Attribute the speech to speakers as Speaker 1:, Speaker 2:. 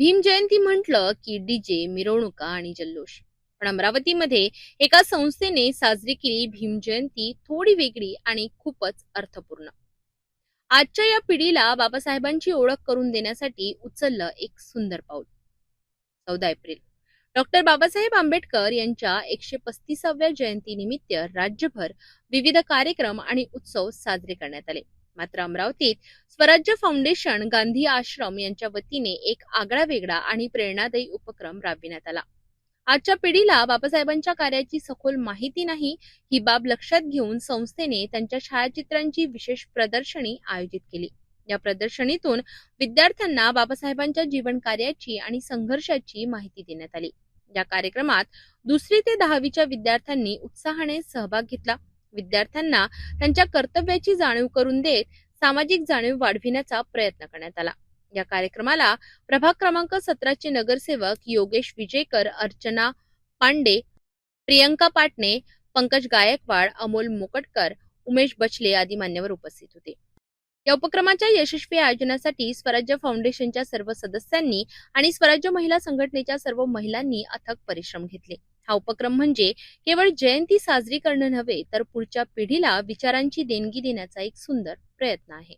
Speaker 1: भीम जयंती म्हटलं की डीजे, मिरवणुका आणि जल्लोष. पण अमरावतीमध्ये एका संस्थेने साजरी केली भीम जयंती थोडी वेगळी आणि खूपच अर्थपूर्ण. आजच्या या पिढीला बाबासाहेबांची ओळख करून देण्यासाठी उचललं एक सुंदर पाऊल. 14 एप्रिल डॉक्टर बाबासाहेब आंबेडकर यांच्या 135व्या जयंतीनिमित्त राज्यभर विविध कार्यक्रम आणि उत्सव साजरे करण्यात आले. मात्र अमरावतीत स्वराज्य फाउंडेशन गांधी आश्रम यांच्या वतीने एक आगळा वेगळा आणि प्रेरणादायी उपक्रम राबविण्यात आला. आजच्या पिढीला बाबासाहेबांच्या कार्याची सखोल माहिती नाही, ही बाब लक्षात घेऊन संस्थेने त्यांच्या छायाचित्रांची विशेष प्रदर्शनी आयोजित केली. या प्रदर्शनीतून विद्यार्थ्यांना बाबासाहेबांच्या जीवन कार्याची आणि संघर्षाची माहिती देण्यात आली. या कार्यक्रमात 2री ते 10वीच्या विद्यार्थ्यांनी उत्साहाने सहभाग घेतला. विद्यार्थ्यांना त्यांच्या कर्तव्याची जाणीव करून देत सामाजिक जाणीव वाढविण्याचा प्रयत्न करण्यात आला. या कार्यक्रमाला प्रभाग क्रमांक 17चे नगरसेवक योगेश विजेकर, अर्चना पांडे, प्रियंका पाटणे, पंकज गायकवाड, अमोल मोकटकर, उमेश बचले आदी मान्यवर उपस्थित होते. या उपक्रमाच्या यशस्वी आयोजनासाठी स्वराज्य फाउंडेशनच्या सर्व सदस्यांनी आणि स्वराज्य महिला संघटनेच्या सर्व महिलांनी अथक परिश्रम घेतले. हा उपक्रम म्हणजे केवळ जयंती साजरी करणं नव्हे, तर पुढच्या पिढीला विचारांची देणगी देण्याचा एक सुंदर प्रयत्न आहे.